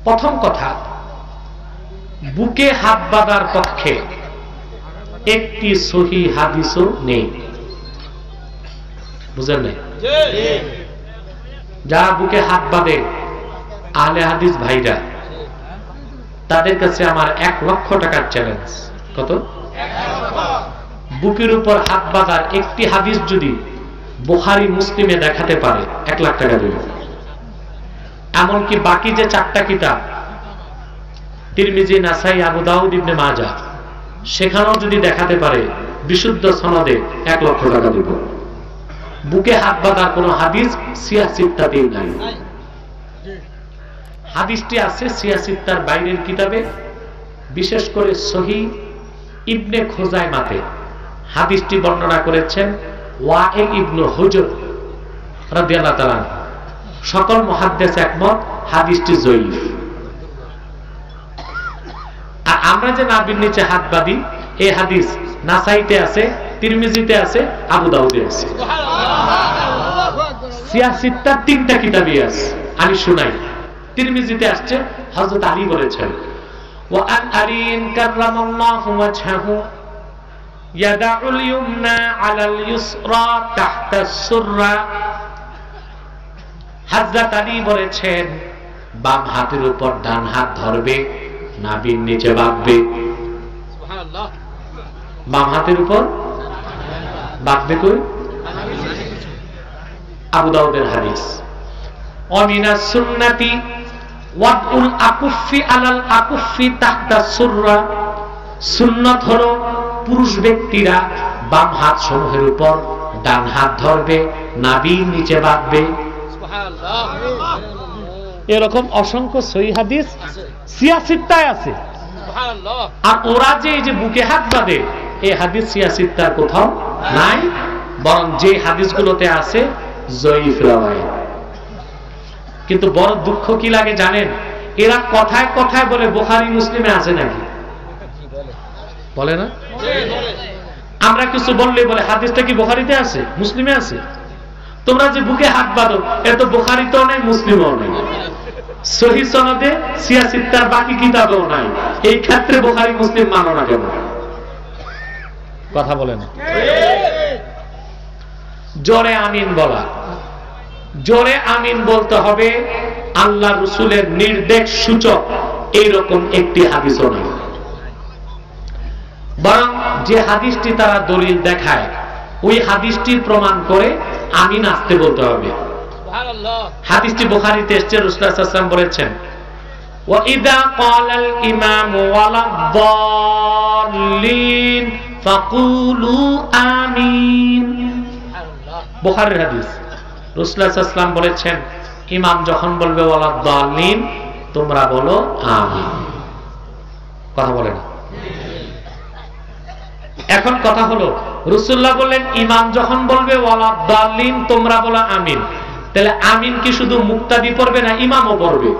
প্রথম কথা, বুকে হাত বাঁধার পক্ষে একটি সহিহ হাদিসও নেই। বুঝলেন না? যারা বুকে হাত বাঁধে আহলে হাদিস ভাইরা, তাদের কাছে আমার 1 লক্ষ টাকার চ্যালেঞ্জ। কত? বুকের উপর হাত বাঁধার একটি হাদিস যদি বুখারী মুসলিমে দেখাতে পারে 1 লাখ টাকা দেব। এমনকি বাকি যে 4টা কিতাব তিরমিজি, নাসাই, আবু দাউদ, ইবনে মাজাহ, সেখানেও যদি দেখাতে পারে বিশুদ্ধ সনদে 1 লক্ষ টাকা দেব। বুকে হাত বাঁধার কোন হাদিস সিয়াসিত্তাতেই নাই। হাদিসটি আছে সিয়াসিত্তার বাইরের কিতাবে, বিশেষ করে সহিহ ইবনে খুজাইমাতে হাদিসটি বর্ণনা করেছেন ওয়াইল ইবনে হুজর রাদিয়াল্লাহু তাআলা। সকল মুহাদ্দিস একমত হাদিসটি যঈফ। আর আমরা যে নাভির নিচে হাত বাঁধি, এই হাদিস নাসাইতে আছে, তিরমিজিতে আছে, আবু দাউদে আছে। সিয়াসিত্তার 3টা কিতাবে আছে। আমি শুনাই, তিরমিজিতে আসছে হযরত আলী বলেছেন, ওয়া আন আলীন কাররামাল্লাহু ওয়াজহাহু ইয়াদাউল ইয়ুমনা আলাল ইউসরা তাহতা সুররা। হযরত আলী বলেছেন, বাম হাতের উপর ডান হাত ধরবে, নাভির নিচে বাঁধবে। সুবহানাল্লাহ। বাম হাতের উপর বাঁধবে কই? আবু দাউদের হাদিস। ওয়ামিনাস সুন্নাতি ওয়াদউল আকুফি আলাল আকুফি তাহতা সুররা। সুন্নাত হলো পুরুষ ব্যক্তিরা বাম হাত সমূহের উপর ডান হাত ধরবে, নাভির নিচে বাঁধবে। সুবহানাল্লাহ। এরকম অসংখ্য সহিহ হাদিস সিয়াসিত্তায় আছে। সুবহানাল্লাহ। আর ওরা যে এই যে বুকে হাত বাঁধে, এই হাদিস সিয়াসিত্তার কোথাও নাই, বরং যে হাদিসগুলোতে আছে যঈফ রাওয়ায়াত। কিন্তু বড় দুঃখ কি লাগে জানেন? এরা কথায় কথায় বলে বুখারী মুসলিমে আছে নাকি, বলে না? আমরা কিছু বললে বলে হাদিসটা কি বুখারীতে আছে, মুসলিমে আছে? তোমরা যে বুকে হাত বাঁধো, এটা তো বুখারীতেও নাই, মুসলিমেও নাই, সহিহ সনদে সিয়াসিত্তার বাকি কিতাবেও নাই। এই ক্ষেত্রে বুখারী মুসলিম মানো না কেন? কথা বলে না। জোরে আমিন বলা, জোরে আমিন বলতে হবে আল্লাহ রাসূলের নির্দেশ সূচক এইরকম একটি হাদিসও নাই। বরং যে হাদিসটি তারা দলিল দেখায়, ওই হাদিসটির প্রমাণ করে আমিন আসতে বলতে হবে। সুবহানাল্লাহ। হাদিসটি বুখারীতে এসেছে, রাসূলুল্লাহ সাল্লাল্লাহু আলাইহি ওয়াসাল্লাম বলেছেন, ওয়া ইযা ক্বালাল ইমামু ওয়ালাদ-দাল্লিন ফাকুলু আমিন। বুখারীর হাদিস। রাসূলুল্লাহ সাল্লাল্লাহু আলাইহি ওয়াসাল্লাম বলেছেন, ইমাম যখন বলবে ওয়ালাদ-দাল্লিন, তোমরা বলো আমিন। কথা বলে না? এখন কথা হলো, রাসূলুল্লাহ বললেন ইমাম যখন বলবে ওয়ালাদ-দাল্লিন, তোমরা বলো আমিন, তাহলে আমিন কি শুধু মুক্তাদি পড়বে না ইমামও পড়বে?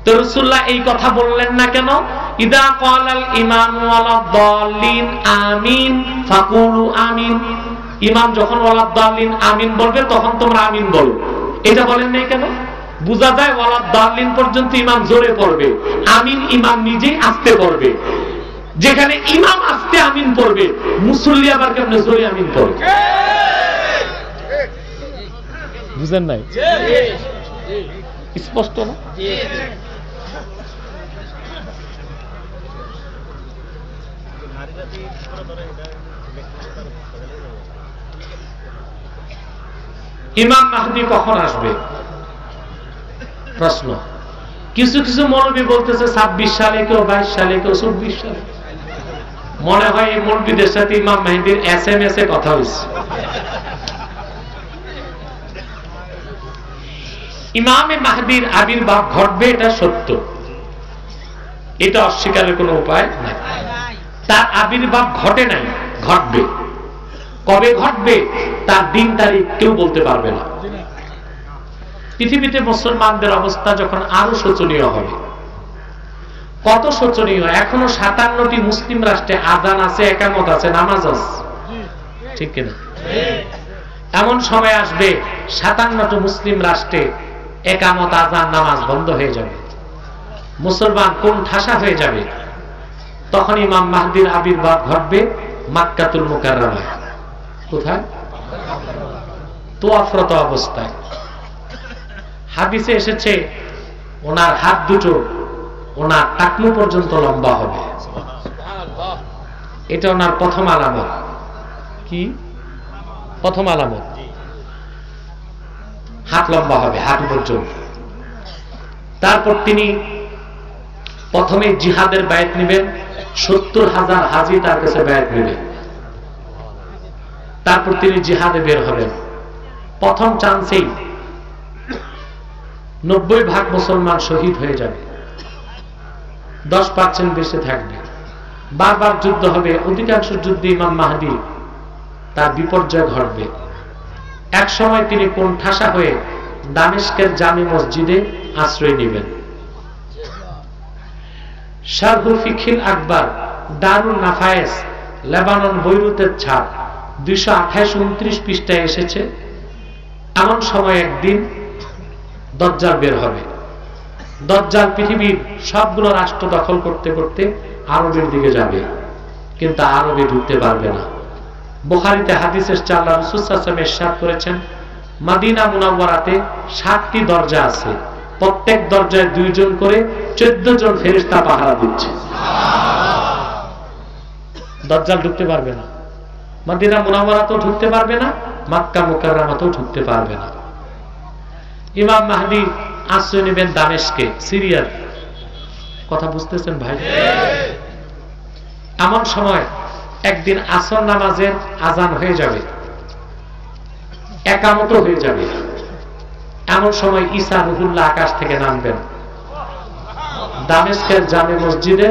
তো রাসূলুল্লাহ এই কথা বললেন না কেন? ইদা ক্বালাল ইমামু ওয়ালাদ-দাল্লিন আমিন ফাকুলু আমিন। ইমাম যখন ওয়ালাদ-দাল্লিন আমিন বলবে, তখন তোমরা আমিন বলো। এটা বলেন নাই কেন? বোঝা যায় ওয়ালাদ-দাল্লিন পর্যন্ত ইমাম জোরে পড়বে, আমিন ইমাম নিজেই আস্তে পড়বে। যেখানে ইমাম আস্তে আমিন পড়বে, মুসল্লি আবার কেমনে জোরে আমিন পড়বে? বুঝেন নাই? স্পষ্ট না? ইমাম মাহদী কখন আসবে? প্রশ্ন। কিছু কিছু মৌলবী বলতেছে 26 সালে, কেউ 22 সালে, কেউ 24 সালে। মনে হয় এই মৌলবীদের সাথে ইমাম মাহদীর SMS এ কথা হয়েছে। ইমামে মাহদীর আবির্ভাব ঘটবে, এটা সত্য, এটা অস্বীকারের কোনো উপায় নাই। তার আবির্ভাব ঘটে নাই, ঘটবে। কবে ঘটবে তার দিন তারিখ কেউ বলতে পারবে না। পৃথিবীতে মুসলমানদের অবস্থা যখন আরো শোচনীয় হবে, কত শোচনীয়! এখনো 57টি মুসলিম রাষ্ট্রে আযান আছে, একামত আছে, নামাজ আছে, ঠিক কিনা? এমন সময় আসবে 57টি মুসলিম রাষ্ট্রে একামত, আযান, নামাজ বন্ধ হয়ে যাবে। মুসলমান কোন ঠাসা হয়ে যাবে, তখন ইমাম মাহদির আবির্ভাব ঘটবে মাক্কাতুল মুকাররমায়। কোথায়? তোয়াফরত অবস্থায়। হাদিসে এসেছে ওনার হাত দুটো ওনার টাকনু পর্যন্ত লম্বা হবে। এটা ওনার প্রথম আলামত। কি প্রথম আলামত? হাত লম্বা হবে, হাঁটু পর্যন্ত। তারপর তিনি প্রথমে জিহাদের বায়াত নেবেন, 70,000 হাজি তার কাছে বায়াত নেবেন। তারপর তিনি জিহাদে বের হবেন। প্রথম চান্সেই 90% মুসলমান শহীদ হয়ে যাবে, 10% বেঁচে থাকবে। বারবার যুদ্ধ হবে, অধিকাংশ যুদ্ধে ইমাম মাহদী তার বিপর্যয় ঘটবে। এক সময় তিনি কোন ঠাসা হয়ে দামেস্কের জামি মসজিদে আশ্রয় নেবেন। শারহুল ফিকহিল আকবর, দারুন নাফায়েস, লেবানন, বৈরুতের ছাপ, 228-29 পৃষ্ঠায় এসেছে এমন সময় একদিন দাজ্জাল বের হবে। দাজ্জাল পৃথিবীর সবগুলো রাষ্ট্র দখল করতে করতে আরবের দিকে যাবে, কিন্তু আরবে ঢুকতে পারবে না। বুখারীতে হাদিস এসেছে, আল্লাহ রাসূল সাল্লাল্লাহু আলাইহি ওয়াসাল্লাম ইরশাদ করেছেন, মদিনা মুনাওয়ারাতে 7টি দরজা আছে, প্রত্যেক দরজায় 2 জন করে 14 জন ফেরেশতা পাহারা দিচ্ছে। দাজ্জাল ঢুকতে পারবে না, মদিনা মুনাওয়ারাতেও ঢুকতে পারবে না, মক্কা মুকাররমাতেও ঢুকতে পারবে না। ইমাম মাহদী আশ্রয় নেবেন দামেস্কে, সিরিয়ার। কথা বুঝতেছেন ভাই? এমন সময় একদিন আসর নামাজের আজান হয়ে যাবে, একামত হয়ে যাবে। এমন সময় ঈসা রুহুল্লাহ আকাশ থেকে নামবেন দামেস্কের জামে মসজিদে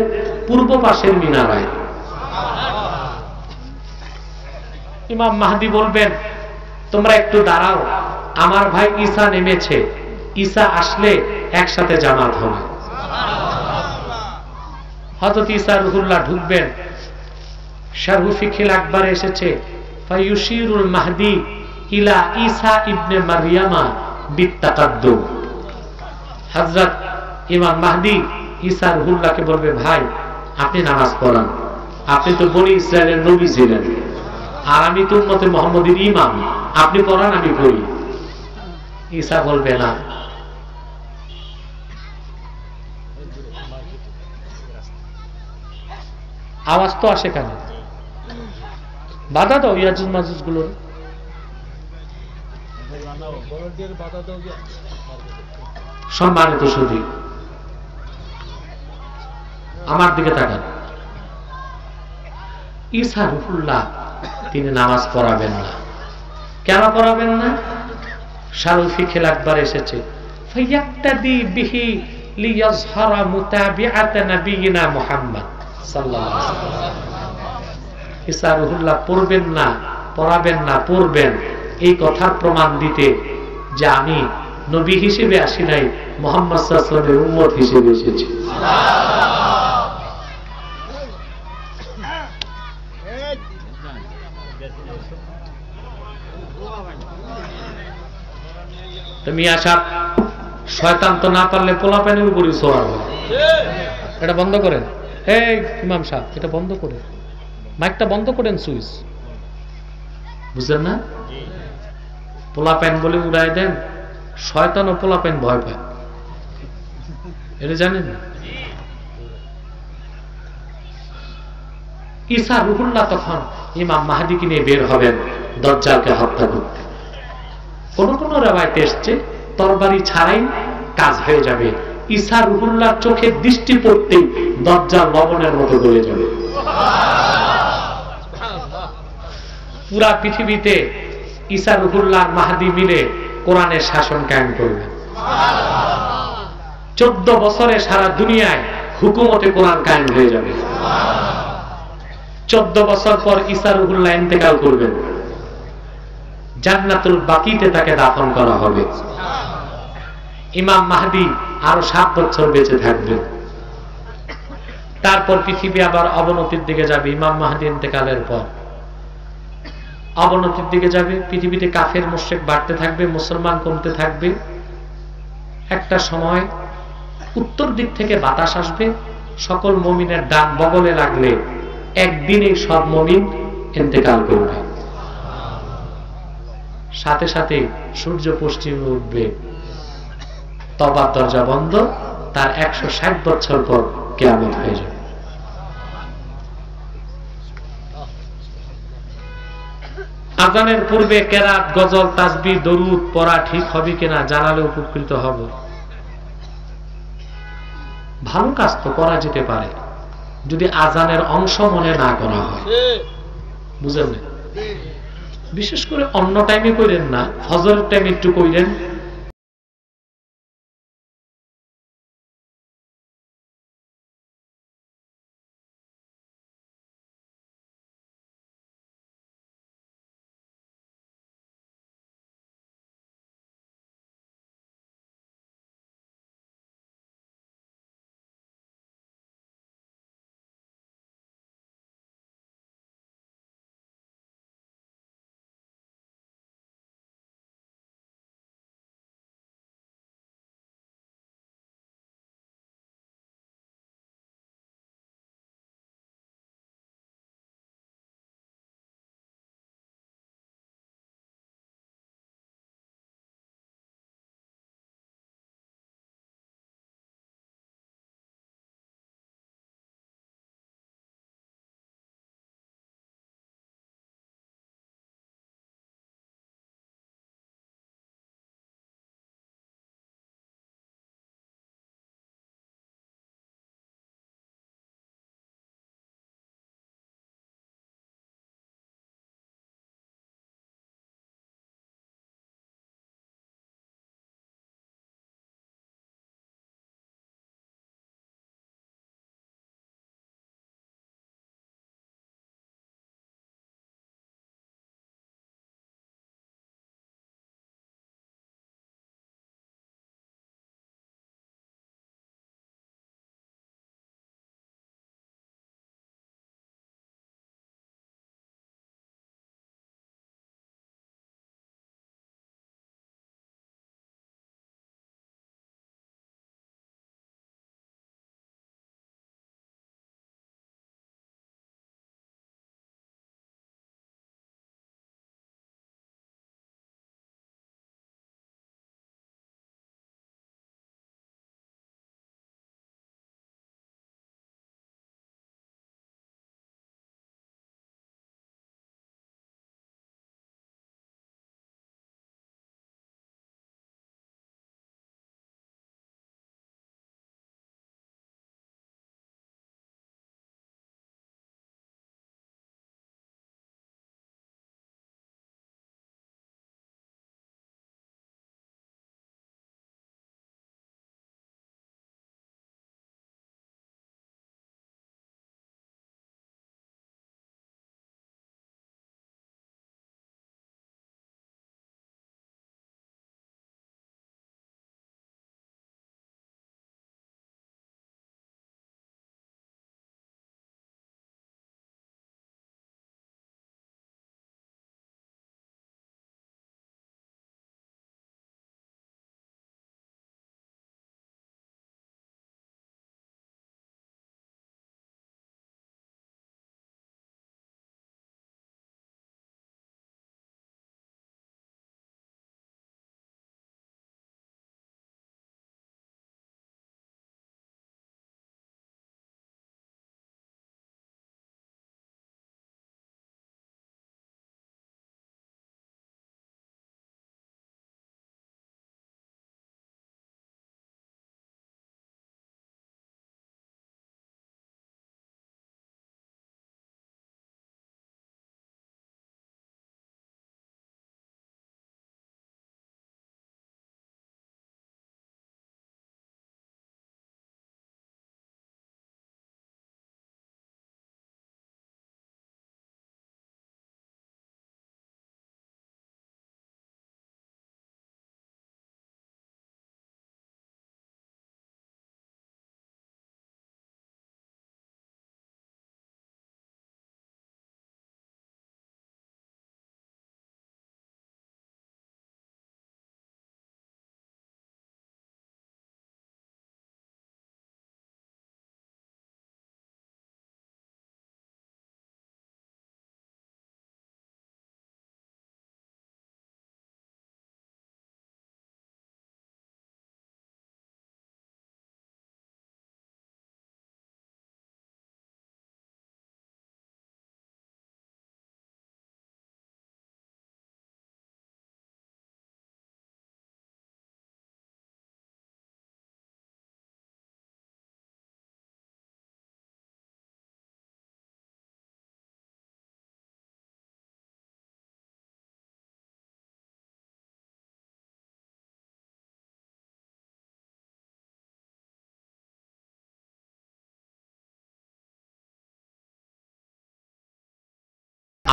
পূর্ব পাশের মিনারায়। ইমাম মাহদী বলবেন, তোমরা একটু দাঁড়াও, আমার ভাই ঈসা নেমেছে, ঈসা আসলে একসাথে জামাত হবে। হযরত ঈসা রুহুল্লাহ ঢুকবেন। শারহু ফিকহিল আকবরে এসেছে, ফায়ুশিরুল মাহদী ইলা ঈসা ইবনে মারইয়ামা বিত্তাকাদ্দুম। হযরত ইমাম মাহদী ঈসা রুহুল্লাহকে বলবে, ভাই আপনি নামাজ পড়ান, আপনি তো বনি ইসরায়েলের নবী ছিলেন, আর আমি তো উম্মতে মুহাম্মদের ইমাম, আপনি পড়ান আমি পড়ি। ঈসা বলবে না। আওয়াজ তো আসে কেন? বাধা দাও ইয়াজুজ মাজুজ গুলোর। সম্মানিত সুধী, আমার দিকে তাকান। ঈসা রুহুল্লাহ তিনি নামাজ পড়াবেন না। কেন পড়াবেন না? শারহুল ফিকহিল আকবর এসেছে, ফায়াক্তাদি বিহি লিয়াজহারা মুতাবিআত নবিয়িনা মুহাম্মদ সাল্লাল্লাহু আলাইহি ওয়াসাল্লাম। ঈসা রুহুল্লাহ পড়বেন না, পড়াবেন না, পড়বেন, এই কথার প্রমাণ দিতে যে আমি নবী হিসেবে আসি নাই, মুহাম্মদ সাল্লাল্লাহু আলাইহি ওয়াসাল্লামের উম্মত হিসেবে এসেছি। তুমি আশা শয়তান তো না পারলে পোলাপানের উপরে সওয়ার হয়। এটা বন্ধ করেন, এই ইমাম সাহেব এটা বন্ধ করেন, মাইকটা বন্ধ করেন, সুইচ। বুঝলেন না? পোলাপান বলে উড়াই দেন, শয়তান ও পোলাপান ভয় পায়, এটা জানেন না? ঈসা রুহুল্লাহ তখন ইমাম মাহদীকে নিয়ে বের হবেন দাজ্জালকে হত্যা করতে। কোন কোন রাওয়ায়াতে এসেছে তরবারি ছাড়াই কাজ হয়ে যাবে। ঈসা রুহুল্লাহ চোখের দৃষ্টি পড়তেই দাজ্জাল লবণের মতো গলে যাবে। পুরা পৃথিবীতে ঈসা রুহুল্লাহ মাহদী মিলে কোরআনের শাসন কায়েম করবে। 14 বছরে সারা দুনিয়ায় হুকুমতে কোরআন কায়েম হয়ে যাবে। 14 বছর পর ঈসা রুহুল্লাহ ইন্তেকাল করবেন, জান্নাতুল বাকিতে তাকে দাফন করা হবে। ইমাম মাহদী আরো 7 বছর বেঁচে থাকবেন। তারপর পৃথিবী আবার অবনতির দিকে যাবে। ইমাম মাহদী ইন্তেকালের পর অবনতির দিকে যাবে। পৃথিবীতে কাফের মুশরিক বাড়তে থাকবে, মুসলমান কমতে থাকবে। একটা সময় উত্তর দিক থেকে বাতাস আসবে, সকল মুমিনের ডান বগলে লাগলে একদিনে সব মুমিন ইন্তেকাল করবে। সাথে সাথে সূর্য পশ্চিমে উঠবে, তওবার দরজা বন্ধ, তার 160 বছর পর কিয়ামত হয়ে যাবে। আজানের পূর্বে কেরাত, গজল, তাসবিহ, দরুদ পড়া ঠিক হবে কিনা জানালে উপকৃত হব। ভালো কাজ তো করা যেতে পারে যদি আজানের অংশ মনে না করা হয়, বুঝলেন? বিশেষ করে অন্য টাইমে কইরেন না, ফজরের টাইমে একটু কইরেন,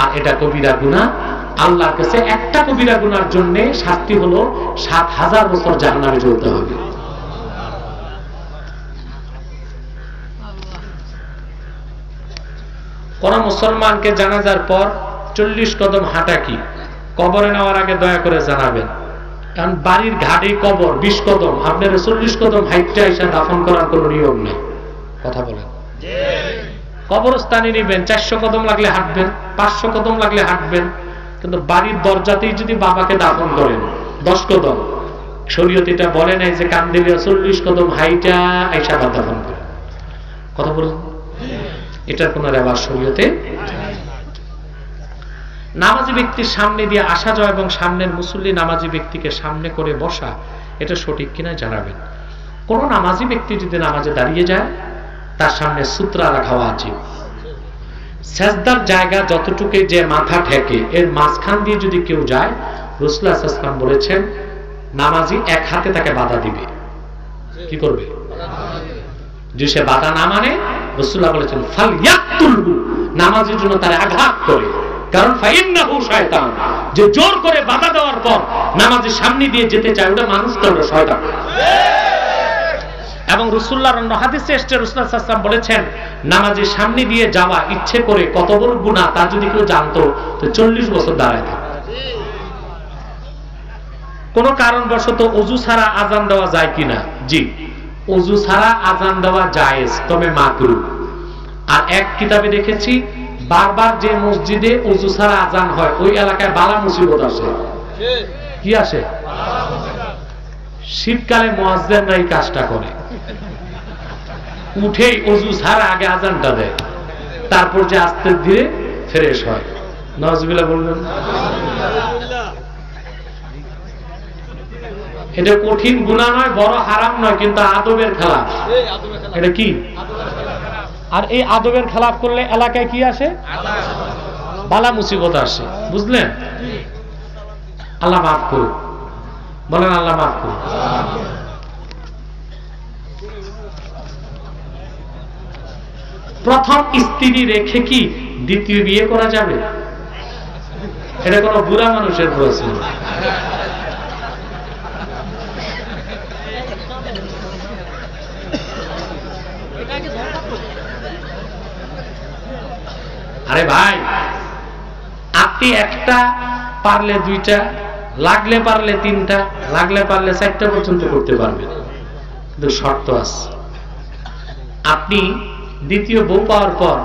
আর এটা কবিরা গুনাহ। আল্লাহর কাছে একটা কবিরা গুনার জন্য শাস্তি হলো ৭,০০০ বছর জাহান্নামে জ্বলতে হবে। কোন মুসলমানকে জানাজার পর ৪০ কদম হাঁটা কি কবরে নেওয়ার আগে দয়া করে জানাবেন। কারণ বাড়ির ঘাটে কবর ২০ কদম, আপনার ৪০ কদম হাইটটা এসে দাফন করার কোন নিয়ম নেই। কথা বলেন। কবরস্থানে নিবেন, ৪০০ কদম লাগলে হাঁটবেন, ৫০০ কদম লাগলে হাঁটবেন, কিন্তু বাড়ির দরজাতেই যদি বাবাকে দাফন করেন ১০ কদম, শরীয়ত এটা বলে নাই যে কান দিলে ৪০ কদম হাইটা আইসা দাফন করেন। কথা বলুন, এটার কোন রেওয়াজ শরীয়তে। নামাজি ব্যক্তির সামনে দিয়ে আসা যাওয়া এবং সামনের মুসল্লি নামাজি ব্যক্তিকে সামনে করে বসা, এটা সঠিক কিনা জানাবেন। কোন নামাজি ব্যক্তি যদি নামাজে দাঁড়িয়ে যায় তার সামনে সুতরা রাখা উচিত। সেজদার জায়গা যতটুকু যে মাথা ঠেকে এর মাঝখান দিয়ে যদি কেউ যায়, রাসূলুল্লাহ সাল্লাল্লাহু আলাইহি ওয়াসাল্লাম বলেছেন নামাজি এক হাতে তাকে বাধা দিবে। কি করবে? যে সে বাধা না মানে রাসূলুল্লাহ বলেছেন ফালইয়াকতুলহু, নামাজের জন্য তার আঘাত করে। কারণ ফাইন্নাহু শয়তান, যে জোর করে বাধা দেওয়ার পর নামাজের সামনে দিয়ে যেতে চায় ওটা মানুষ তো ওটা শয়তান। এবং রাসূলুল্লাহর অন্য হাদিসে এসেছে রাসূলুল্লাহ সাল্লাল্লাহু আলাইহি ওয়াসাল্লাম বলেছেন নামাজের সামনে দিয়ে যাওয়া ইচ্ছে করে কত বড় গুনাহ তা যদি কেউ জানতো তো ৪০ বছর দাঁড়ায় থাকতো। কোন কারণবশত ওযু ছাড়া আযান দেওয়া যায় কিনা? জি, ওযু ছাড়া আযান দেওয়া জায়েজ, তবে মাকরুহ। আর এক কিতাবে দেখেছি বারবার যে মসজিদে ওযু ছাড়া আযান হয় ওই এলাকায় বালা মুসিবত আসে। কি আসে? শীতকালে মুয়াজ্জিনরা এই কাজটা করে, উঠেই ওযু ছাড়া আগে আযানটা দেয়, তারপর যে আস্তে ধীরে ফ্রেশ হয়। নাউজুবিল্লাহ বলবেন। এটা কঠিন গুনাহ নয়, বড় হারাম নয়, কিন্তু আদবের খেলাফ। এটা কি? আর এই আদবের খেলাফ করলে এলাকায় কি আসে? বালা মুসিবত আসে। বুঝলেন? আল্লাহ মাফ করুন, বলেন আল্লাহ মাফ করুন। প্রথম স্ত্রী রেখে কি দ্বিতীয় বিয়ে করা যাবে? এটা কোন বুড়া মানুষের প্রশ্ন। আরে ভাই, আপনি একটা পারলে দুইটা, লাগলে পারলে তিনটা, লাগলে পারলে ৪টা পর্যন্ত করতে পারবেন, কিন্তু শর্ত আছে। আপনি দ্বিতীয় বউ পাওয়ার পর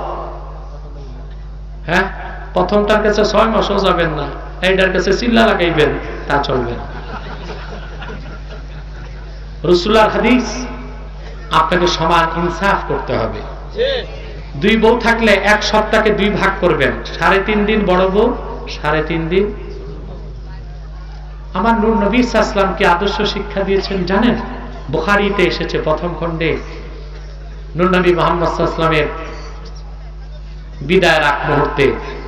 হ্যাঁ প্রথমটার কাছে ৬ মাসও যাবেন না, এইটার কাছে চিল্লা লাগাইবেন, তা চলবে না। রাসূলুল্লাহর হাদিস, আপনাকে সমান ইনসাফ করতে হবে। 2 বউ থাকলে এক সপ্তাহকে 2 ভাগ করবেন, ৩.৫ দিন বড় বউ, ৩.৫ দিন। আমার নূর নবী সাল্লাল্লাহু আলাইহি ওয়াসাল্লাম কি আদর্শ শিক্ষা দিয়েছেন জানেন? বুখারীতে এসেছে প্রথম খণ্ডে, নূর নবী মুহাম্মদ সাল্লাল্লাহু আলাইহি ওয়াসাল্লামের বিদায়ের আগ মুহূর্তে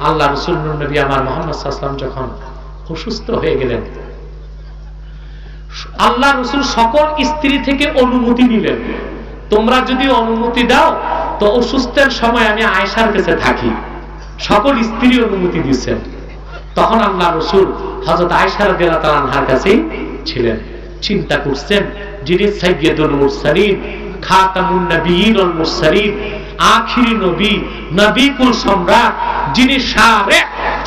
আল্লাহ রাসূল নূর নবী আমার মুহাম্মদ সাল্লাল্লাহু আলাইহি ওয়াসাল্লাম যখন অসুস্থ হয়ে গেলেন, আল্লাহ রাসূল সকল স্ত্রী থেকে অনুমতি নিলেন, তোমরা যদি অনুমতি দাও তো অসুস্থের সময় আমি আয়েশার কাছে থাকি। সকল স্ত্রী অনুমতি দিয়েছেন। তখন আল্লাহ রাসূল হযরত আয়েশা রাদিয়াল্লাহু তাআলা আনহার কাছে ছিলেন। চিন্তা করছেন যিনি সাইয়্যিদুল মুরসালিন, খাতামুন নবিয়্যিন ওয়াল মুরসালিন, আখিরি নবী, নবী কুল সম্রাট, যিনি শারে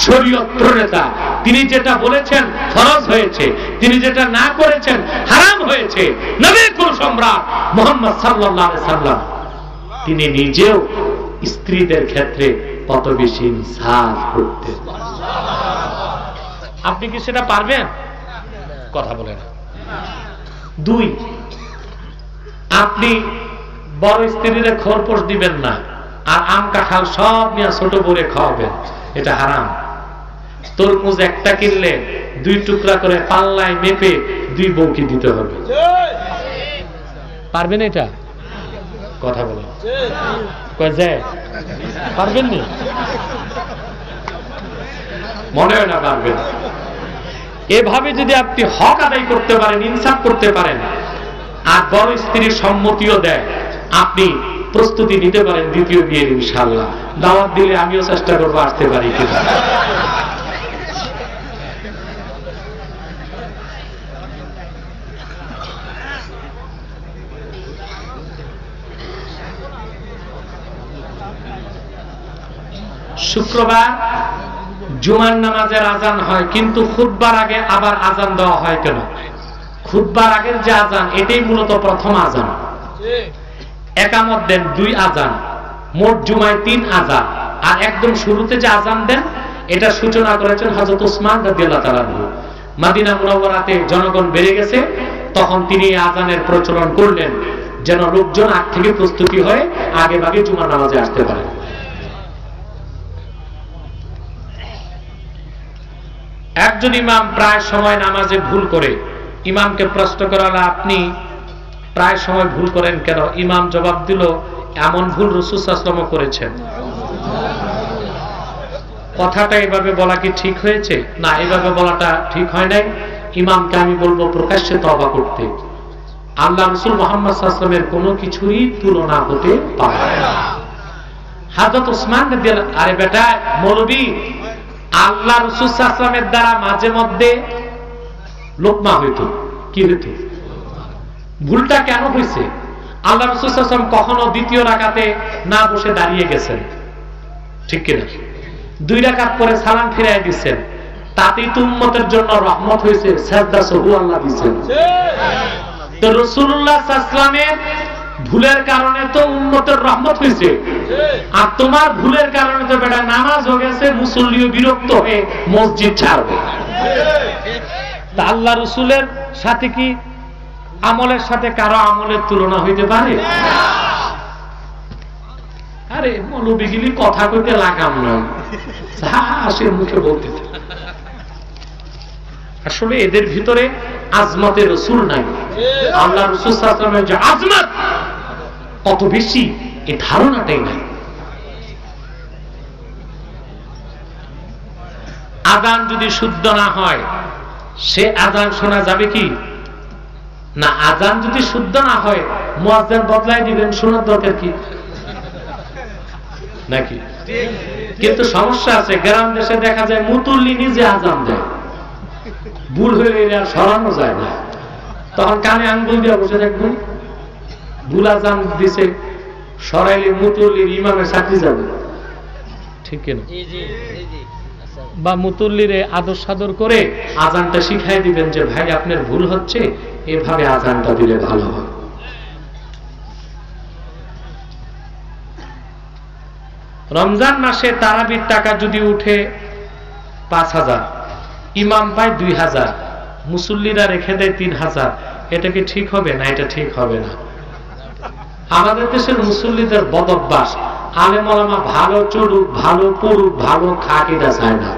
শরীয়ত প্রণেতা, তিনি যেটা বলেছেন ফরজ হয়েছে, তিনি যেটা না করেছেন হারাম হয়েছে। নবী কুল সম্রাট মুহাম্মদ সাল্লাল্লাহু আলাইহি সাল্লাম তিনি নিজেও স্ত্রীদের ক্ষেত্রে কত বেশি ইনসাফ করতেন। আপনি কি সেটা পারবেন? কথা বলেন। 2, আপনি বড় স্ত্রীরে খরপোশ দিবেন না, আর আম কাঁঠাল সব নিয়ে ছোট বউরে খাওয়াবেন, এটা হারাম। তরমুজ একটা কিনলে 2 টুকরা করে পাল্লায় মেপে 2 বউকে দিতে হবে। পারবেন এটা? কথা বলেন। কয় যায়? পারবেন না? মনে হয় না পারবেন। এভাবে যদি আপনি হক আদায় করতে পারেন, ইনসাফ করতে পারেন, আর বড় স্ত্রীর সম্মতিও দেয়, আপনি প্রস্তুতি নিতে পারেন দ্বিতীয় বিয়ের ইনশাআল্লাহ। দাওয়াত দিলে আমিও চেষ্টা করবো আসতে পারি কিনা। শুক্রবার জুমার নামাজের আজান হয়, কিন্তু খুতবার আগে আবার আজান দেওয়া হয় কেন? খুতবার আগের যে আজান এটাই মূলত প্রথম আজান। একামত দেন 2 আজান, মোট জুমায় 3 আজান, আর একদম শুরুতে যে আজান দেন এটা সূচনা করেছেন হযরত ওসমান রাদিয়াল্লাহু তাআলা আনহু। মদিনা মুনাওয়ারাতে জনগণ বেড়ে গেছে, তখন তিনি আজানের প্রচলন করলেন যেন লোকজন আগ থেকে প্রস্তুতি হয়ে আগে ভাগে জুমার নামাজে আসতে পারে। একজন ইমাম প্রায় সময় নামাজে ভুল করে, ইমামকে প্রশ্ন করা হলো আপনি প্রায় সময় ভুল করেন কেন? ইমাম জবাব দিল এমন ভুল রাসূল সাল্লাল্লাহু আলাইহি ওয়াসাল্লাম করেছেন। কথাটা এভাবে বলা কি ঠিক হয়েছে? না, এভাবে বলাটা ঠিক হয় নাই। ইমামকে আমি বলবো প্রকাশ্যে তওবা করতে। আল্লাহ রাসূল মুহাম্মদ সাল্লাল্লাহু আলাইহি ওয়াসাল্লামের কোনো কিছুরই তুলনা হতে পারে না। হযরত ওসমান রাদিয়াল্লাহু, আরে বেটা মৌলবী, আল্লাহ রাসূল সাল্লাল্লাহু আলাইহি ওয়াসাল্লামের দ্বারা মাঝে মধ্যে লোকমা হইতো। কি হইতো? ভুলটা কেন হয়েছে? আল্লাহ রাসূল সাল্লাল্লাহু আলাইহি ওয়াসাল্লাম কখনো দ্বিতীয় রাকাতে না বসে দাঁড়িয়ে গেছেন, ঠিক কিনা? 2 রাকাত পরে সালাম ফিরাই দিচ্ছেন, তাতেই তো উম্মতের জন্য রহমত হয়েছে, সাজদা সহু আল্লাহ দিচ্ছেন। তো রাসূলুল্লাহ সাল্লাল্লাহু আলাইহি ওয়াসাল্লামের ভুলের কারণে তো উম্মতের রহমত হয়েছে, আর তোমার ভুলের কারণে তো বেটা নামাজ হয়ে গেছে, মুসল্লিও বিরক্ত হয়ে মসজিদ ছাড়বে। তা আল্লাহ রাসূলের সাথে কি আমলের সাথে কারো আমলের তুলনা হইতে পারে? আরে মৌলবীগিলি কথা কইতে লাগাম নয়, যা আসে মুখে বলতে। আসলে এদের ভিতরে আজমতে রাসূল নাই। আল্লাহ রাসূল সাল্লাল্লাহু আলাইহি ওয়াসাল্লামের যে আজমত কত বেশি এই ধারণাটাই নাই। আযান যদি শুদ্ধ না হয় সে আযান শোনা যাবে কি না? আযান যদি শুদ্ধ না হয় মুয়াজ্জিন বদলাই দিবেন, শোনার দরকার কি নাকি? কিন্তু সমস্যা আছে, গ্রাম দেশে দেখা যায় মুতুল্লি নিজে আযান দেয়, ভুল হয়ে গেলে আর সরানো যায় না, তখন কানে আঙ্গুল দিয়ে বসে থাকবেন। ভুল আযান দিছে, সরাইলে মুতুল্লির ইমামের চাকরি যাবে, ঠিক কিনা? বা মুতুল্লিরে আদর সাদর করে আযানটা শিখাই দিবেন যে ভাই আপনার ভুল হচ্ছে, এভাবে আযানটা দিলে ভালো হয়। রমজান মাসে তারাবির টাকা যদি উঠে 5000, ইমাম পায় 2000, মুসল্লিরা রেখে দেয় 3000, এটা কি ঠিক হবে না? এটা ঠিক হবে না। আমাদের দেশের মুসল্লিদের বদ অভ্যাস, আলেম ওলামা ভালো চলুক, ভালো পড়ুক, ভালো খাক, এটা চায় না।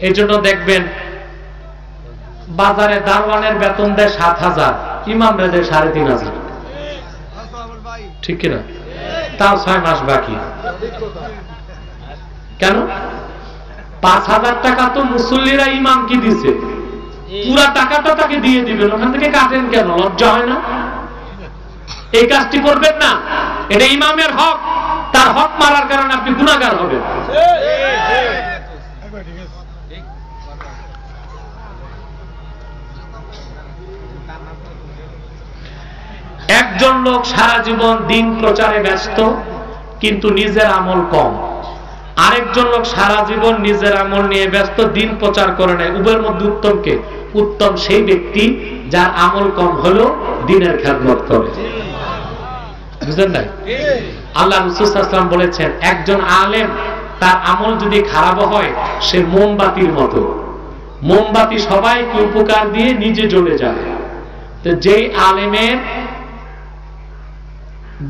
এই জন্য দেখবেন বাজারে দারোয়ানের বেতন দেয় 7000, ইমামরা দেয় 3500, ঠিক কিনা? তাও 6 মাস বাকি। কেন? 5000 টাকা তো মুসল্লিরা ইমাম কি দিছে, পুরা টাকাটা তাকে দিয়ে দিবেন, ওখান থেকে কাটেন কেন? লজ্জা হয় না? এই কাজটি করবেন না, এটা ইমামের হক, তার হক মারার কারণে আপনি গুনাহগার হবেন। একজন লোক সারা জীবন দিন প্রচারে ব্যস্ত কিন্তু নিজের আমল কম, আরেকজন লোক সারা জীবন নিজের আমল নিয়ে ব্যস্ত, দিন প্রচার করে নাই। উভয়ের মধ্যে উত্তম কে? উত্তম সেই ব্যক্তি যার আমল কম হলো দিনের খেদমত করে। বুঝলেন না? আল্লাহ রাসূল সাল্লাল্লাহু আলাইহি ওয়াসাল্লাম বলেছেন একজন আলেম তার আমল যদি খারাপ হয় সে মোমবাতির মতো, মোমবাতি সবাইকে উপকার দিয়ে নিজে জ্বলে যায়। তো যেই আলেমের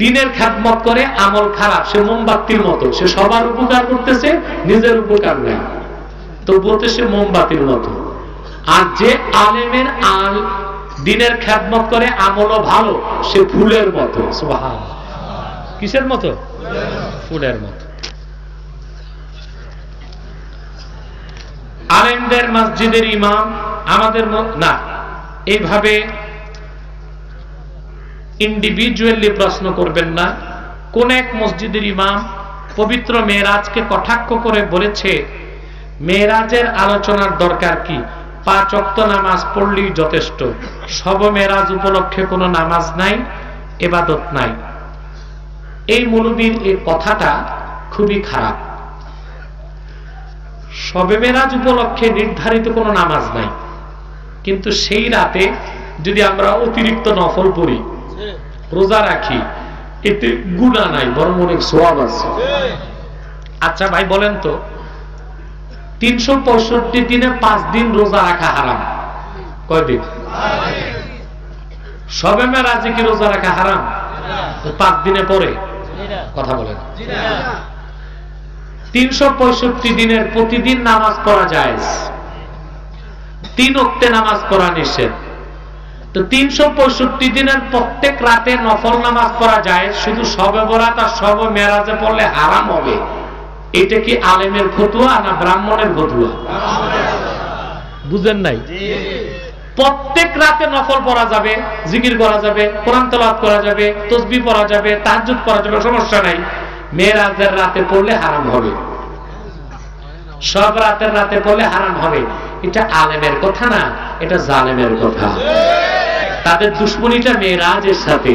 দিনের খেদমত করে আমল খারাপ, সে মোমবাতির মতো, সে সবার উপকার করতেছে, নিজের উপকার নেই, তো বলতে সে মোমবাতির মতো। আর যে আলেমের দিনের খেদমত করে আমলও ভালো, সে ফুলের মতো। সুবহানাল্লাহ। কিসের মতো? ফুলের মতো। আলেমদের মসজিদের ইমাম আমাদের না, এইভাবে ইন্ডিভিজুয়ালি প্রশ্ন করবেন না। কোন এক মসজিদের ইমাম পবিত্র মেরাজকে কটাক্ষ করে বলেছে, মেরাজের আলোচনার দরকার কি, 5 ওয়াক্ত নামাজ পড়লেই যথেষ্ট, শবে মেরাজ উপলক্ষে কোনো নামাজ নাই, ইবাদত নাই। এই মৌলবীর এই কথাটা খুবই খারাপ। শবে মেরাজ উপলক্ষে নির্ধারিত কোনো নামাজ নাই, কিন্তু সেই রাতে যদি আমরা অতিরিক্ত নফল পড়ি, রোজা রাখি, এতে গুনাহ নাই, বরং অনেক সওয়াব আছে। আচ্ছা ভাই বলেন তো, 365 দিনে 5 দিন রোজা রাখা হারাম, কয়দিন? শবে মেরাজে কি রোজা রাখা হারাম? 5 দিনে পরে কথা বলেন। 365 দিনের প্রতিদিন নামাজ পড়া জায়েজ, 3 ওয়াক্তে নামাজ পড়া নিষেধ। তো 365 দিনের প্রত্যেক রাতে নফল নামাজ পড়া জায়েজ, শুধু শবে বরাত আর শবে মেরাজে পড়লে হারাম হবে। এটা কি আলেমের ফতোয়া না ব্রাহ্মণের ফতোয়া? বুঝেন নাই? প্রত্যেক রাতে নফল পড়া যাবে, জিকির করা যাবে, কোরআন তেলাওয়াত করা যাবে, তাসবিহ পড়া যাবে, তাহাজ্জুদ পড়া যাবে, সমস্যা নাই। মেরাজের রাতে পড়লে হারাম হবে, সব রাতের রাতে পড়লে হারাম হবে। এটা আলেমের কথা না, এটা জালেমের কথা। তাদের দুশ্মনীটা মেরাজের সাথে,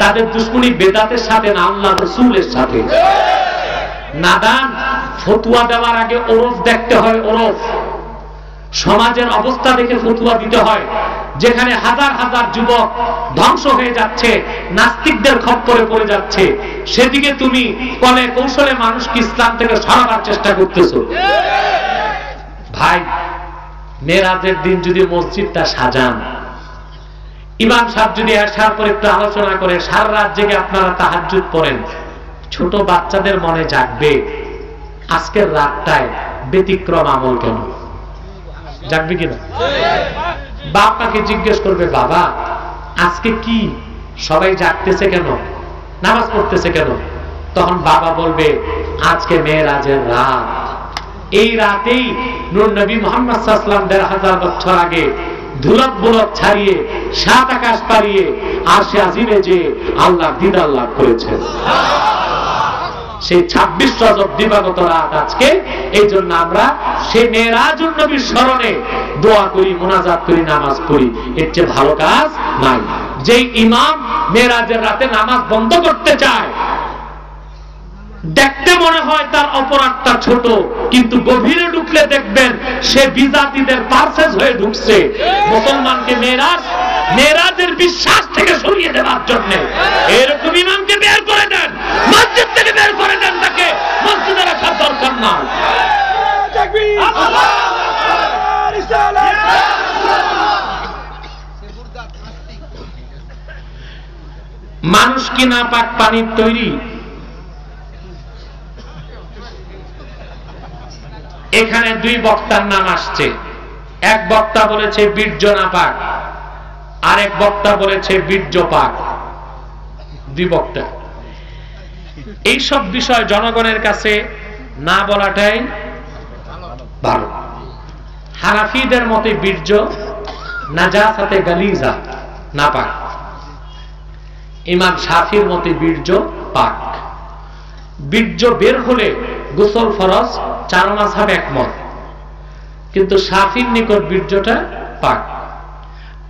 তাদের দুশ্মনী বেদাতের সাথে না, আল্লাহ রাসূলের সাথে। নাদান ফতোয়া দেওয়ার আগে ওরফ দেখতে হয়, ওরফ সমাজের অবস্থা দেখে ফতোয়া দিতে হয়। যেখানে হাজার হাজার যুবক ধ্বংস হয়ে যাচ্ছে, নাস্তিকদের খপ্পরে পড়ে যাচ্ছে, সেদিকে তুমি কলে কৌশলে মানুষকে ইসলাম থেকে সরাবার চেষ্টা করতেছো। ভাই, মেরাজের দিন যদি মসজিদটা সাজান, ইমাম সাহেব যদি আসার পর একটু আলোচনা করে, সারা রাত জেগে আপনারা তাহাজ্জুদ পড়েন, ছোট বাচ্চাদের মনে জাগবে আজকের রাতটায় ব্যতিক্রম আমল কেন, জাগবে কিনা? বাপকে জিজ্ঞেস করবে, বাবা আজকে কি সবাই জাগতেছে কেন, নামাজ পড়তেছে কেন? তখন বাবা বলবে, আজকে মেরাজের রাত। এই রাতেই নূর নবী মুহাম্মদ সাল্লাল্লাহু আলাইহি ওয়াসাল্লাম 1500 বছর আগে ধুলক বুলক ছাড়িয়ে 7 আকাশ পাড়িয়ে আরশে আজিমে যে আল্লাহ দিদার লাভ করেছেন। সেই 26 রজব দিবাগত রাত আজকে। এই জন্য আমরা সেই মেরাজুন নবীর স্মরণে দোয়া করি, মুনাজাত করি, নামাজ পড়ি। এর চেয়ে ভালো কাজ নাই। যেই ইমাম মেরাজের রাতে নামাজ বন্ধ করতে চায়, দেখতে মনে হয় তার অপরাধটা ছোট, কিন্তু গভীরে ঢুকলে দেখবেন সে বিজাতিদের পারসেস হয়ে ঢুকছে। মুসলমানকে মেরাজের বিশ্বাস থেকে সরিয়ে দেওয়ার জন্য এরকম ইমামকে বের করে দেন, মসজিদ থেকে বের করে দেন, তাকে মসজিদে রাখার দরকার নাই। মানুষ কি নাপাক পানির তৈরি? এখানে 2 বক্তার নাম আসছে। এক বক্তা বলেছে বীর্য নাপাক, আরেক বক্তা বলেছে বীর্য পাক। 2 বক্তা। এইসব বিষয় জনগণের কাছে না বলাটাই ভালো। হানাফিদের মতে বীর্য নাজাসাতে গালিজা, নাপাক। ইমাম শাফির মতে বীর্য পাক। বীর্য বের হলে গোসল ফরজ, 4 মাযহাব একমত, কিন্তু শাফির নিকট বীর্যটা পাক,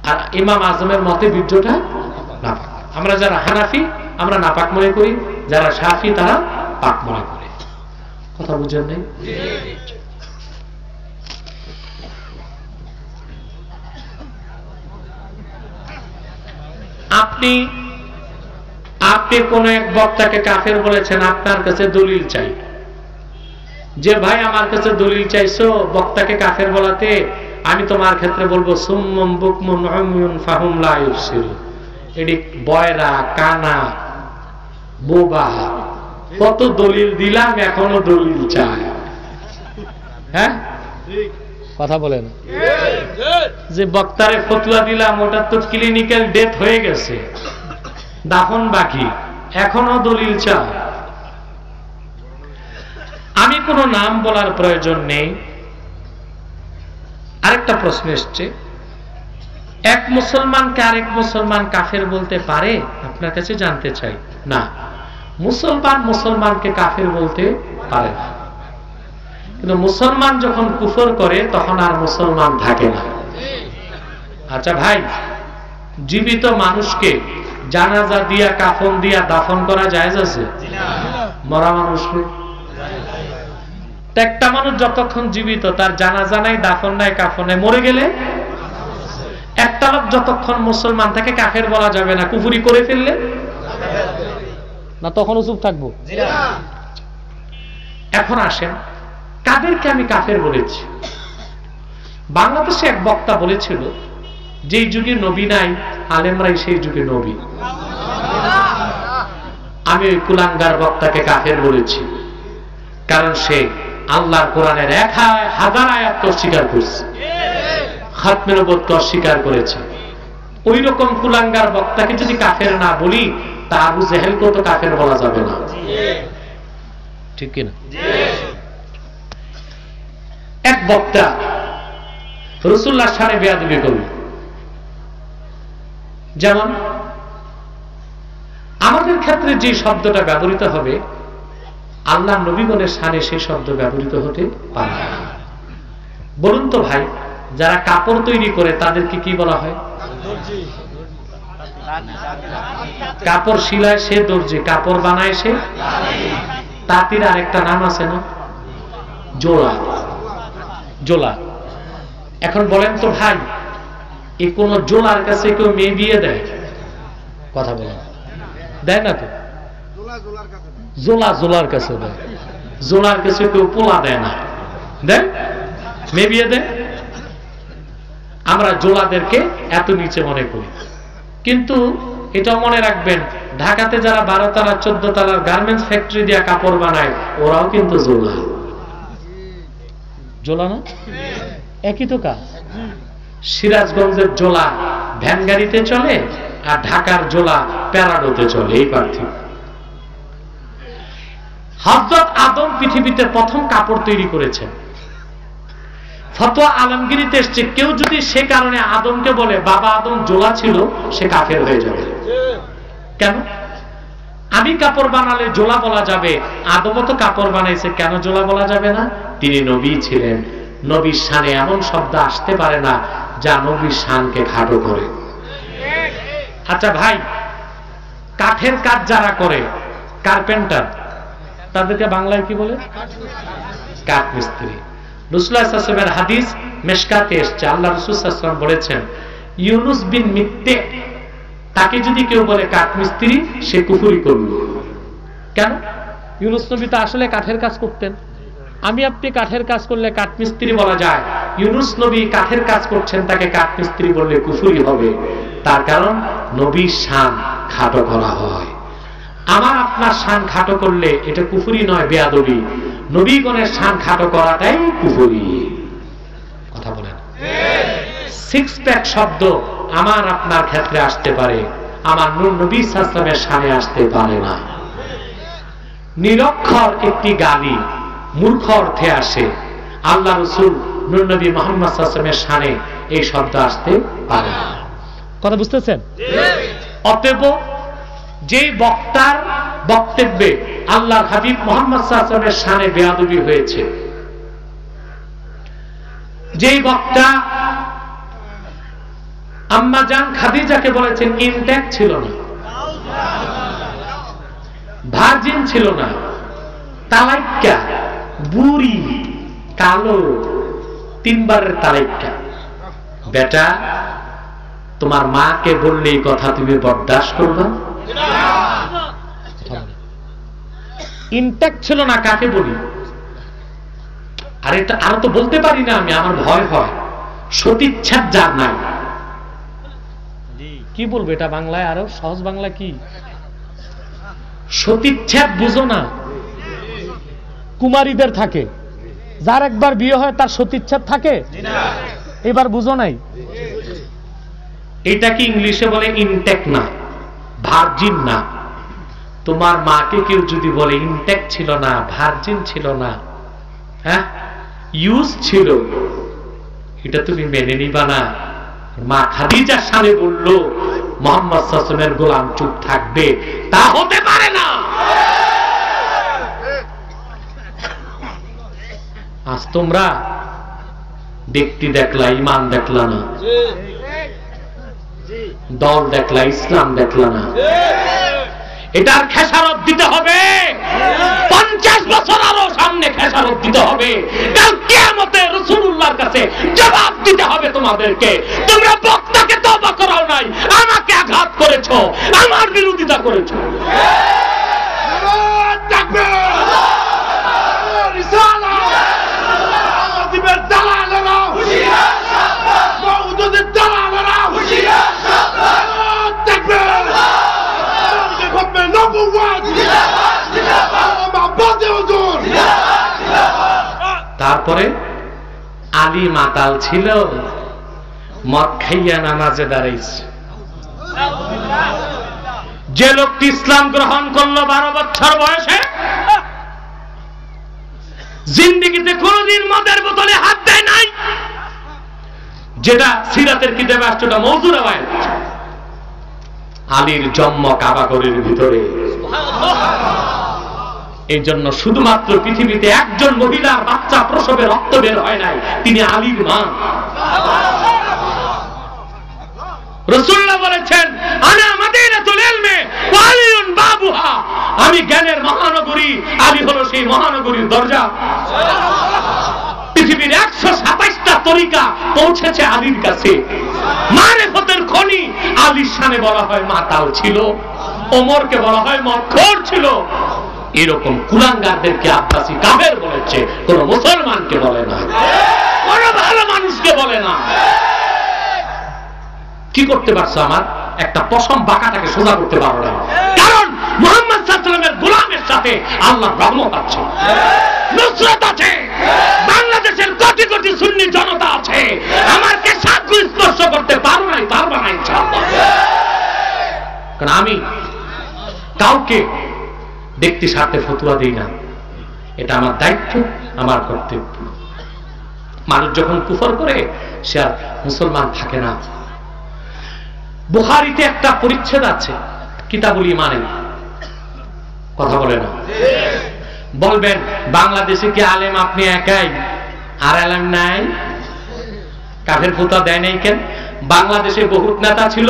আর ইমাম আজমের মতে বীর্যটা নাপাক। আমরা যারা হানাফি আমরা নাপাক মনে করি, যারা শাফি তারা পাক মনে করে। কথা বুঝেন নাই? আপনি কোন এক বক্তাকে কাফের বলেছেন, আপনার কাছে দলিল চাই। যে ভাই আমার কাছে দলিল চাইছো বক্তাকে কাফের বলাতে, আমি তোমার ক্ষেত্রে বলবো সুম্মুম বুকমুন উময়ুন ফাহুম লা ইউবসিরুন। এটি বয়রা, কানা, বোবা, কত দলিল দিলাম, এখনো দলিল চায়। হ্যাঁ, কথা বলেন। যে বক্তারে ফতোয়া দিলাম ওটা তো ক্লিনিক্যাল ডেথ হয়ে গেছে, দাফন বাকি, এখনো দলিল চায়। আমি কোনো নাম বলার প্রয়োজন নেই। আরেকটা প্রশ্ন এসছে, এক মুসলমানকে আরেক মুসলমান কাফের বলতে পারে? আপনার কাছে জানতে চাই। না, মুসলমান মুসলমানকে কাফের বলতে পারে না। কিন্তু মুসলমান যখন কুফর করে তখন আর মুসলমান থাকে না। আচ্ছা ভাই, জীবিত মানুষকে জানাজা দিয়া কাফন দিয়া দাফন করা জায়েজ আছে? মরা মানুষকে? একটা মানুষ যতক্ষণ জীবিত তার জানাজা নাই, দাফন নাই, কাফন নাই, মরে গেলে একটা লোক যতক্ষণ মুসলমান তাকে কাফের বলা যাবে না। কুফরি করে ফেললে না তখনও চুপ থাকবো? এখন আসেন, কাদেরকে আমি কাফের বলেছি? বাংলাদেশে এক বক্তা বলেছিল, যেই যুগে নবী নাই আলেমরাই সেই যুগে নবী। আমি ওই কুলাঙ্গার বক্তাকে কাফের বলেছি, কারণ সে আল্লাহর কোরআনের 1000 আয়াত অস্বীকার করেছে, খাতমে নবুয়তকে অস্বীকার করেছে। ওই রকম কুলাঙ্গার বক্তাকে যদি কাফের না বলি, তা আবু জেহেলকেও তো কাফের বলা যাবে না, ঠিক কিনা? এক বক্তা রাসূলুল্লাহর শানে বেয়াদবি করল। যেমন আমাদের ক্ষেত্রে যে শব্দটা ব্যবহৃত হবে, আল্লাহ নবীগণের শানে সেই শব্দ ব্যবহৃত হতে পারে না। বলুন তো ভাই, যারা কাপড় তৈরি করে তাদেরকে কি বলা হয়? কাপড় সিলায় সে দর্জি, কাপড় বানায় সে তাঁতির। আরেকটা নাম আছে না? জোলা। জোলা। এখন বলেন তো ভাই, এই কোন জোলার কাছে কেউ মেয়ে বিয়ে দেয়? কথা বলেন, দেয় না তো? জোলা জোলার কাছে দেয়, জোলার কাছে কেউ পোলা দেয় না, দেয়? মেয়ে বিয়ে দেয়? আমরা জোলাদেরকে এত নিচে মনে করি, কিন্তু এটা মনে রাখবেন, ঢাকাতে যারা 12 তলা 14 তলার গার্মেন্টস ফ্যাক্টরি দিয়ে কাপড় বানায়, ওরাও কিন্তু জোলা। জোলা না? একই তো কাজ। সিরাজগঞ্জের জোলা ভ্যান গাড়িতে চলে, আর ঢাকার জোলা প্যারাডোতে চলে, এই পার্থক্য। হযরত আদম পৃথিবীতে প্রথম কাপড় তৈরি করেছেন। ফতোয়া আলমগীরিতে এসছে, কেউ যদি সে কারণে আদমকে বলে বাবা আদম জোলা ছিল, সে কাফের হয়ে যাবে। কেন? আমি কাপড় বানালে জোলা বলা যাবে, আদমও তো কাপড় বানাইছে, কেন জোলা বলা যাবে না? তিনি নবী ছিলেন, নবীর শানে এমন শব্দ আসতে পারে না যা নবীর শানকে খাটো করে। আচ্ছা ভাই, কাঠের কাজ যারা করে, কার্পেন্টার, তাদেরকে বাংলায় কি বলে? কাঠ মিস্ত্রি। রাসূলুল্লাহ সাল্লাল্লাহু আলাইহি ওয়াসাল্লামের হাদিস মিশকাতে এসেছে, আল্লাহ রাসূল সাল্লাল্লাহু আলাইহি ওয়াসাল্লাম বলেছেন, ইউনুস বিন মিত্তে, তাকে যদি কেউ বলে কাঠ মিস্ত্রি, সে কুফরি করল। কেন? ইউনুস নবী তো আসলে কাঠের কাজ করতেন। আমি আপনি কাঠের কাজ করলে কাঠ মিস্ত্রি বলা যায়, ইউনুস নবী কাঠের কাজ করছেন, তাকে কাঠ মিস্ত্রি বললে কুফরি হবে। তার কারণ নবীর শান খাটো করা হয়। আমার আপনার শান খাটো করলে এটা কুফরি নয়, বেয়াদবি। নবীগণের শান খাটো করাটাই কুফরি। কথা বলেন। 6 প্যাক শব্দ আমার আপনার ক্ষেত্রে আসতে পারে, আমার নূর নবী সাল্লাল্লাহু আলাইহি ওয়াসাল্লামের শানে আসতে পারে না। নিরক্ষর একটি গালি মূর্খ অর্থে আসে, আল্লাহ রাসূল নূর নবী মুহাম্মদ সাল্লাল্লাহু আলাইহি ওয়াসাল্লামের শানে এই শব্দ আসতে পারে না। কথা বুঝতেছেন? অতএব যে বক্তার বক্তব্যে আল্লাহর হাবিব মুহাম্মদ সাল্লাল্লাহু আলাইহি ওয়াসাল্লামের শানে বেয়াদবি হয়েছে, যেই বক্তা আম্মা জান খাদিজাকে বলেছেন ইনট্যাক্ট ছিল না, ভার্জিন ছিল না, তালাক্কা, বুড়ি, কালো, 3 বারের তালাক্কা। বেটা, তোমার মাকে বললে এই কথা তুমি বরদাস্ত করবে? ইনট্যাক্ট ছিল না কাকে বলি? আর এটা আর তো বলতে পারি না আমি, আমার ভয় হয়। সতীচ্ছাদ যার নাই, কি বলবো এটা বাংলায়? আরো সহজ বাংলা কি? সতীচ্ছাদ বুঝো না? কুমারীদের থাকে, যার একবার বিয়ে হয় তার সতীচ্ছাদ থাকে, এবার বুঝো নাই? এটা কি ইংলিশে বলে ইনটেক না, ভার্জিন না। তোমার মাকে কেউ যদি বলে ইনটেক ছিল না, ভার্জিন ছিল না, হ্যাঁ ইউজ ছিল, এটা তুমি মেনে নিবা না? মা খাদিজার সামনে বলল মুহাম্মদ সাল্লাল্লাহু আলাইহি ওয়াসাল্লামের গোলাম চুপ থাকবে, তা হতে পারে না। আজ তোমরা ব্যক্তি দেখলা, ইমান দেখলা না, দল দেখলা, ইসলাম দেখলা না। এটার খেসারত দিতে হবে, 50 বছর আরো সামনে খেসারত দিতে হবে। কাল কিয়ামতে রাসূলুল্লাহর কাছে জবাব দিতে হবে তোমাদেরকে। তোমরা বক্তাকে তওবা করাও নাই, আমাকে আঘাত করেছো, আমার বিরোধিতা করেছো। তারপরে আলী মাতাল ছিল, মদ খাইয়া নামাজে দাঁড়াইছে। যে লোকটি ইসলাম গ্রহণ করলো 12 বছর বয়সে, জিন্দেগিতে কোনদিন মদের বোতলে হাত দেয় নাই, যেটা সিরাতের কিতাবে আসছে ওটা মওজু রওয়ায়াত। আলীর জন্ম কাবাগরের ভিতরে। এই জন্য শুধুমাত্র পৃথিবীতে একজন মহিলার বাচ্চা প্রসবে রক্ত বের হয় নাই, তিনি আলীর মা। রাসূলুল্লাহ বলেছেন, আনা মাদিনাতুল ইলমি ওয়া আলিয়ুন বাবুহা, আমি জ্ঞানের মহানগরী, আলী হলো সেই মহানগরীর দরজা। পৃথিবীর 127টা তরিকা পৌঁছেছে আলীর কাছে। মারিফতের খনি আলীর শানে বলা হয় মাতাল ছিল, ওমরকে বলা হয় মদখোর ছিল। এরকম কুলাঙ্গারদেরকে আব্বাসী কাফের বলেছে, কোন মুসলমানকে বলে না, কোন ভালো মানুষকে বলে না। কি করতে পারছো? আমার একটা পশম বাঁকাটাকে সোজা করতে পারো না, কারণ মুহাম্মদ সাল্লাল্লাহু আলাইহি ওয়াসাল্লামের গোলামের সাথে আল্লাহর রহমত আছে, নুসরত আছে, বাংলাদেশের কোটি কোটি সুন্নি জনতা আছে। আমাকে সাধু স্পর্শ করতে পারো না, পারবা না ইনশাআল্লাহ। কারণ আমি কাউকে ব্যক্তি স্বার্থে ফতোয়া দেই না, এটা আমার দায়িত্ব, আমার কর্তব্য। মানুষ যখন কুফর করে সে আর মুসলমান থাকে না। বুখারীতে একটা পরিচ্ছেদ আছে কিতাবুল ঈমানে, কথা বলে না। বলবেন বাংলাদেশে কি আলেম আপনি একাই, আর আলেম নাই? কাফের ফতোয়া দেয় নাই কেন? বাংলাদেশে বহুত নেতা ছিল,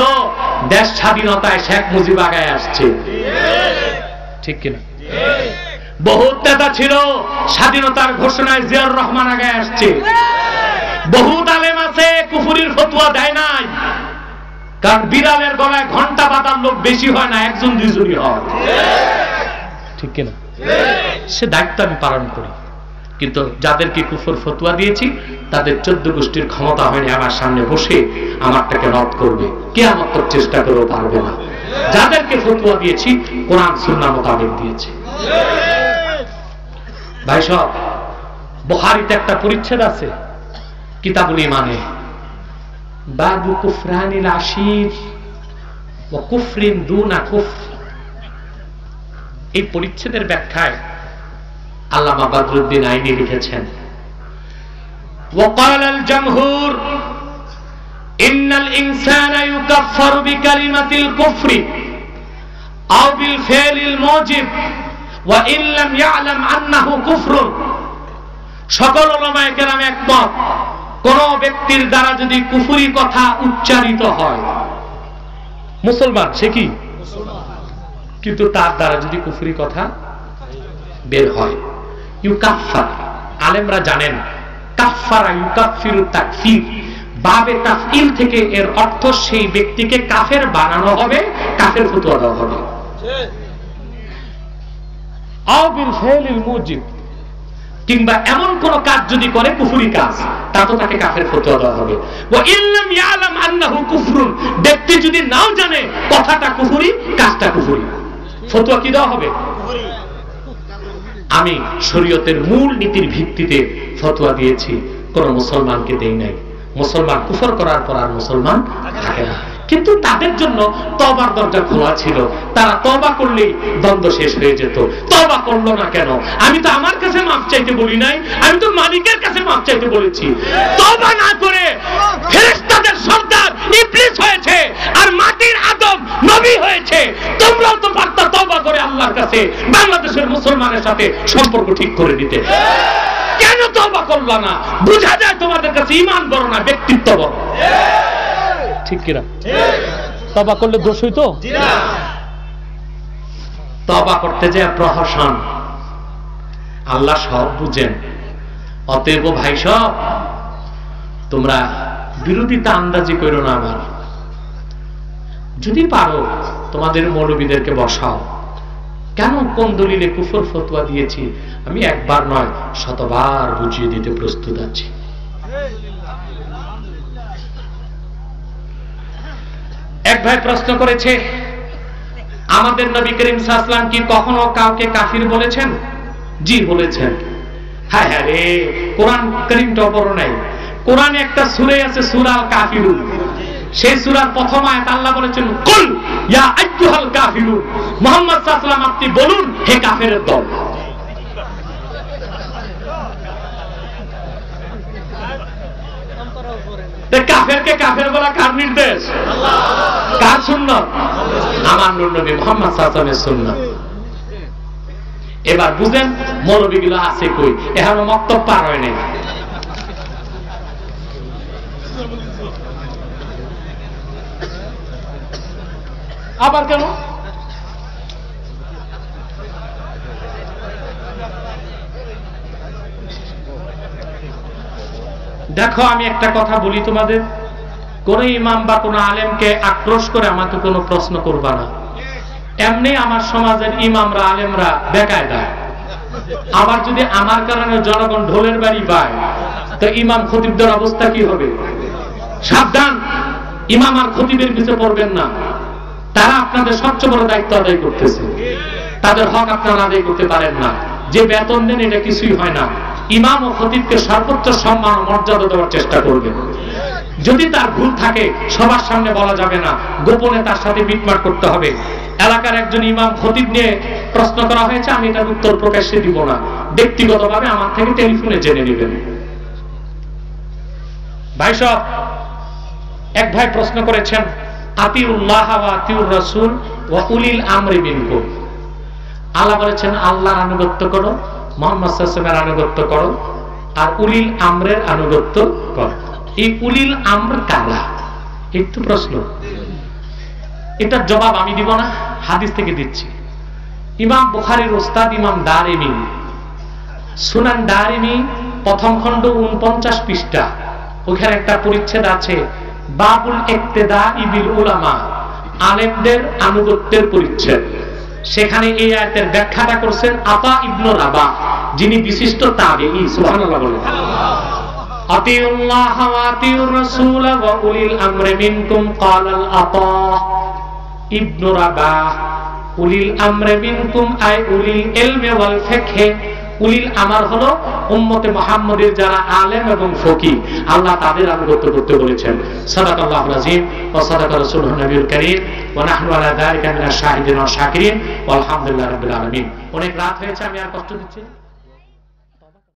দেশ স্বাধীনতায় শেখ মুজিব আগায় আসছে, ঠিক কিনা? বহুত নেতা ছিল, স্বাধীনতার ঘোষণায় জিয়াউর রহমান আগায় আসছে। বহুত আলেম আছে কুফরির ফতোয়া দেয় নাই, কারণ বিড়ালের গলায় ঘন্টা বাঁধার লোক বেশি হয় না, একজন দুইজনই হয়, ঠিক কিনা? সে দায়িত্ব আমি পালন করি, কিন্তু যাদেরকে কুফর ফতোয়া দিয়েছি তাদের 14 গোষ্ঠীর ক্ষমতা হয়নি আমার সামনে বসে আমারটাকে রদ করবে, কিয়ামত তক চেষ্টা করেও পারবে না। যাদেরকে ফতোয়া দিয়েছি কোরআন সুন্নাহ মোতাবেক দিয়েছি। ভাই সব, বুখারীতে একটা পরিচ্ছেদ আছে কিতাবুল ঈমানে, বাবু কুফরানিল আশির ওয়া কুফরিন দুনা কুফর। এই পরিচ্ছেদের ব্যাখ্যায় আল্লামা বদরুদ্দিন আইনি লিখেছেন, وقال الجمهور إن الإنسان يكفر بكلمة الكفر أو بالفعل الموجب وإن لم يعلم أنه كفر। সকল উলামায়ে কেরাম একমত, কোন ব্যক্তির দ্বারা যদি কুফরি কথা উচ্চারিত হয়, মুসলমান সে কি কিন্তু তার দ্বারা যদি কুফরি কথা বের হয়, ইউকাফফার, আলেমরা জানেন কাফফারা ইউকাফফিরু তাকফির, বাবে তাফইল থেকে এর অর্থ সেই ব্যক্তিকে কাফের বানানো হবে, কাফের ফতোয়া দেওয়া হবে। আও বিল ফাইলিল মুজিব, কিংবা এমন কোন কাজ যদি করে কুফরি কাজ, তাতে তাকে কাফের ফতোয়া দেওয়া হবে। ওয়া ইল্লাম ইয়ালাম আন্নাহু কুফরুন, ব্যক্তি যদি নাও জানে কথাটা কুফরি, কাজটা কুফরি, ফতোয়া কি দেওয়া হবে? আমি শরীয়তের মূল নীতির ভিত্তিতে ফতোয়া দিয়েছি, কোন মুসলমানকে দেই নাই। মুসলমান কুফর করার পর আর মুসলমান থাকে না। কিন্তু তাদের জন্য তওবার দরজা খোলা ছিল, তারা তওবা করলেই দ্বন্দ্ব শেষ হয়ে যেত। তওবা করলো না কেন? আমি তো আমার কাছে মাফ চাইতে বলি নাই, আমি তো মালিকের কাছে মাফ চাইতে বলেছি। তওবা না করে ফেরেশতাদের সর্দার ইবলিস হয়েছে আর মাটির আদম নবী হয়েছে। তোমরাও তো পারতা তওবা করে আল্লাহর কাছে বাংলাদেশের মুসলমানের সাথে সম্পর্ক ঠিক করে দিতে। কেন তওবা করলা না? বোঝা যায় তোমাদের কাছে ঈমান বড় না, ব্যক্তিত্ব বড়। ঠিক কিনা? তওবা করলে দোষ হইতো? তওবা করতে যায় প্রহসন। আল্লাহ সব বুঝেন। অতএব ভাই সব, তোমরা বিরোধিতা আন্দাজি করো না আমার। যদি পারো তোমাদের মৌলবীদেরকে বসাও। কেন কোন দলিলে কুফর ফতোয়া দিয়েছি আমি একবার নয় শতবার বুঝিয়ে দিতে প্রস্তুত আছি। এক ভাই প্রশ্ন করেছে, আমাদের নবী করিম সাল্লাল্লাহু আলাইহি ওয়াসাল্লাম কি কখনো কাউকে কাফির বলেছেন? জি বলেছেন। হায় হায় রে, কোরআন কারীমটা পড়ো নাই। কোরআনে একটা সূরা আছে সূরা আল কাফিরুন। সেই সূরার প্রথম আয়াত আল্লাহ বলেছেন, কুল ইয়া আইয়ুহাল কাফিরুন, মুহাম্মদ সাল্লাল্লাহু আলাইহি ওয়াসাল্লাম আপনি বলুন হে কাফেরের দল। কাফেরকে কাফের বলা কার নির্দেশ? কার সুন্নাত? আমার নবী মুহাম্মদ সাল্লাল্লাহু আলাইহি ওয়াসাল্লামের সুন্নাত। এবার বুঝেন মৌলবীগুলো আছে কই, এখনো মক্তব পার হয় নাই। আবার কেন? দেখো আমি একটা কথা বলি তোমাদের, কোন ইমাম বা কোন আলেমকে আক্রোশ করে আমাকে কোনো প্রশ্ন করবা না। এমনি আমার সমাজের ইমামরা আলেমরা বেকায়দা। আবার যদি আমার কারণে জনগণ ঢোলের বাড়ি পায় তো ইমাম খতিবদের অবস্থা কি হবে? সাবধান, ইমাম আর খতিবের পিছে পড়বেন না। তারা আপনাদের সবচেয়ে বড় দায়িত্ব আদায় করতেছে, তাদের হক আপনারা আদায় করতে পারেন না। যে বেতন দেন এটা কিছুই হয় না। ইমাম ও খতিবকে সর্বোচ্চ সম্মান ও মর্যাদা দেওয়ার চেষ্টা করবেন। যদি তার ভুল থাকে সবার সামনে বলা যাবে না, গোপনে তার সাথে মিটমাট করতে হবে। এলাকার একজন ইমাম খতিব নিয়ে প্রশ্ন করা হয়েছে, আমি এটার উত্তর প্রকাশ্যে দিব না, ব্যক্তিগতভাবে আমার থেকে টেলিফোনে জেনে নেবেন। ভাই সব, এক ভাই প্রশ্ন করেছেন, আতিউল্লাহ ওয়া আতিউর রাসূল ওয়া উলিল আমরি মিনকুম। আল্লাহ বলেছেন আল্লাহর আনুগত্য করো, মুহাম্মদ সাল্লাল্লাহু আলাইহি ওয়াসাল্লামের আনুগত্য করো, আর উলিল আমরের আনুগত্য করো। এই উলিল আমর কারা? একটু প্রশ্ন। এটার জবাব আমি দিব না, হাদিস থেকে দিচ্ছি। ইমাম বুখারীর ওস্তাদ ইমাম দারিমি, সুনান দারিমি প্রথম খণ্ড 49 পৃষ্ঠা, ওখানে একটা পরিচ্ছেদ আছে বাবুল ইক্তেদা বিল উলামা, আলেমদের আনুগত্যের পরিচ্ছেদ। সেখানে এই আয়াতের ব্যাখ্যাটা করেছেন আতা ইবনে রাবাহ, যিনি বিশিষ্ট তাবেঈ। সুবহানাল্লাহ বলেন। আতিউল্লাহ ওয়া আতিউর রাসূল ওয়া উলিল আমরি মিনকুম ক্বালাল আতা ইবনে রাবাহ উলিল আমরি মিনকুম আই উলিল ইলমি ওয়াল ফিকহ। উলিল আমর হলো উম্মতে মুহাম্মাদের যারা আলেম এবং ফকিহ, আল্লাহ তাদের আনুগত্য করতে বলেছেন। সাদাকাল্লাহুল আযীম ওয়া সাদাকা রাসূলুন নবিয়ুল কারীম ওয়া নাহনু আলা যালিকা মিনাশ শাহিদিন ওয়া শাকিরিন ওয়া আলহামদুলিল্লাহি রাব্বিল আলামিন। অনেক রাত হয়েছে, আমি আর কষ্ট দিচ্ছি না।